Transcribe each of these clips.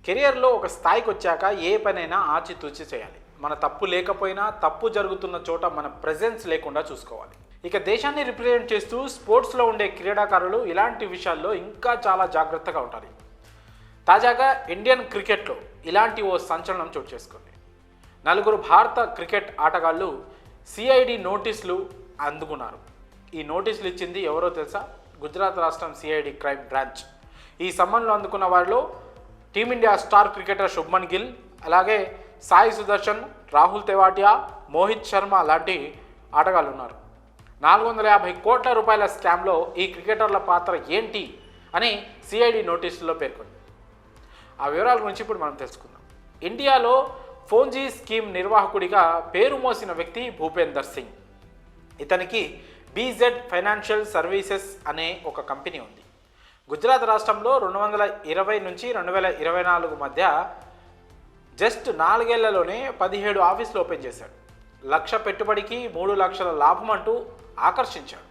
కెరియర్లో ఒక స్థాయికి వచ్చాక ఏ పనైనా ఆచితూచి చేయాలి. మన తప్పు లేకపోయినా తప్పు జరుగుతున్న చోట మన ప్రెజెన్స్ లేకుండా చూసుకోవాలి. ఇక దేశాన్ని రిప్రజెంట్ చేస్తూ స్పోర్ట్స్లో ఉండే క్రీడాకారులు ఇలాంటి విషయాల్లో ఇంకా చాలా జాగ్రత్తగా ఉండాలి. తాజాగా ఇండియన్ క్రికెట్లో ఇలాంటి ఓ సంచలనం చోటు చేసుకుంది. 4 భారత క్రికెట్ ఆటగాళ్లు సిఐడి నోటీసులు అందుకున్నారు. ఈ నోటీసులు ఇచ్చింది ఎవరో తెలుసా? గుజరాత్ రాష్ట్రం సిఐడి క్రైమ్ బ్రాంచ్. ఈ సమన్లు అందుకున్న వారిలో team India star cricketer Shubman Gill, అలాగే సాయి సుదర్శన్, రాహుల్ తెవాటియా, మోహిత్ శర్మ లాంటి ఆటగాళ్ళు ఉన్నారు. 450 కోట్ల రూపాయల స్కామ్లో ఈ క్రికెటర్ల పాత్ర ఏంటి అని సిఐడి నోటీసుల్లో పేర్కొంది. ఆ వివరాల గురించి ఇప్పుడు మనం తెలుసుకుందాం. ఇండియాలో ఫోన్జీ స్కీమ్ నిర్వాహకుడిగా పేరు మోసిన వ్యక్తి భూపేందర్ సింగ్. ఇతనికి బీజెడ్ ఫైనాన్షియల్ సర్వీసెస్ అనే ఒక కంపెనీ ఉంది. గుజరాత్ రాష్ట్రంలో 2020 నుంచి 2024 మధ్య జస్ట్ 4 ఏళ్లలోనే 17 ఆఫీసులు ఓపెన్ చేశాడు. 1 లక్ష పెట్టుబడికి 3 లక్షల లాభం అంటూ ఆకర్షించాడు.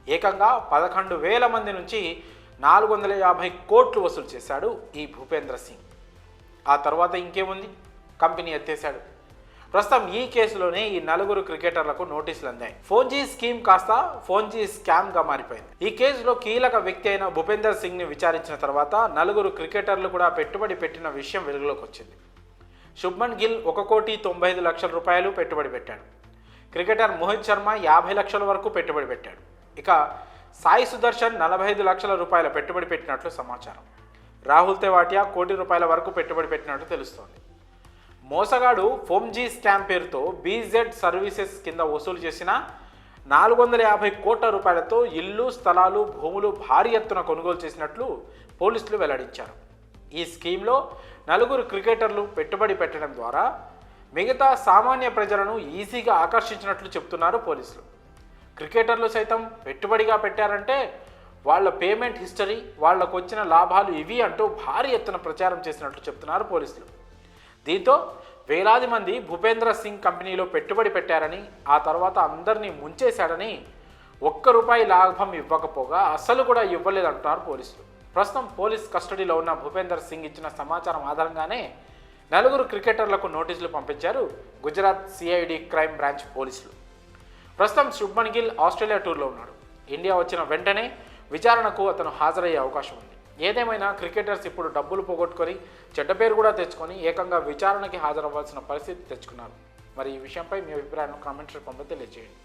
ఏకంగా 11,000 మంది నుంచి 450 కోట్లు వసూలు చేశాడు ఈ భూపేంద్ర సింగ్. ఆ తర్వాత ఇంకేముంది, కంపెనీ ఎత్తేశాడు. ప్రస్తుతం ఈ కేసులోనే ఈ 4 క్రికెటర్లకు నోటీసులు అందాయి. ఫోన్జీ స్కీమ్ కాస్త ఫోన్జీ స్కామ్గా మారిపోయింది. ఈ కేసులో కీలక వ్యక్తి అయిన భూపేందర్ సింగ్ని విచారించిన తర్వాత 4 క్రికెటర్లు కూడా పెట్టుబడి పెట్టిన విషయం వెలుగులోకి వచ్చింది. శుభ్మన్ గిల్ 1,95 లక్షల రూపాయలు పెట్టుబడి పెట్టాడు. క్రికెటర్ మోహిత్ శర్మ 50 లక్షల వరకు పెట్టుబడి పెట్టాడు. ఇక సాయి సుదర్శన్ 45 లక్షల రూపాయల పెట్టుబడి పెట్టినట్లు సమాచారం. రాహుల్ తెవాటియా 1 కోటి రూపాయల వరకు పెట్టుబడి పెట్టినట్లు తెలుస్తోంది. మోసగాడు ఫోన్జీ స్కామ్ పేరుతో బీజెడ్ సర్వీసెస్ కింద వసూలు చేసిన 450 కోట్ల రూపాయలతో ఇల్లు, స్థలాలు, భూములు భారీ ఎత్తున కొనుగోలు చేసినట్లు పోలీసులు వెల్లడించారు. ఈ స్కీమ్లో 4 క్రికెటర్లు పెట్టుబడి పెట్టడం ద్వారా మిగతా సామాన్య ప్రజలను ఈజీగా ఆకర్షించినట్లు చెప్తున్నారు పోలీసులు. క్రికెటర్లు సైతం పెట్టుబడిగా పెట్టారంటే వాళ్ళ పేమెంట్ హిస్టరీ, వాళ్లకు వచ్చిన లాభాలు ఇవి అంటూ భారీ ఎత్తున ప్రచారం చేసినట్లు చెప్తున్నారు పోలీసులు. దీంతో వేలాది మంది భూపేంద్ర సింగ్ కంపెనీలో పెట్టుబడి పెట్టారని, ఆ తర్వాత అందరినీ ముంచేశాడని, 1 రూపాయి లాభం ఇవ్వకపోగా అస్సలు కూడా ఇవ్వలేదంటున్నారు పోలీసులు. ప్రస్తుతం పోలీస్ కస్టడీలో ఉన్న భూపేందర్ సింగ్ ఇచ్చిన సమాచారం ఆధారంగానే 4 క్రికెటర్లకు నోటీసులు పంపించారు గుజరాత్ సిఐడి క్రైమ్ బ్రాంచ్ పోలీసులు. ప్రస్తుతం శుభ్మన్ గిల్ ఆస్ట్రేలియా టూర్లో ఉన్నాడు. ఇండియా వచ్చిన వెంటనే విచారణకు అతను హాజరయ్యే అవకాశం ఉంది. ఏదేమైనా క్రికెటర్స్ ఇప్పుడు డబ్బులు పోగొట్టుకొని చెడ్డ పేరు కూడా తెచ్చుకొని ఏకంగా విచారణకి హాజరవ్వాల్సిన పరిస్థితి తెచ్చుకున్నారు. మరి ఈ విషయంపై మీ అభిప్రాయాన్ని కామెంట్స్ రూపంలో తెలియజేయండి.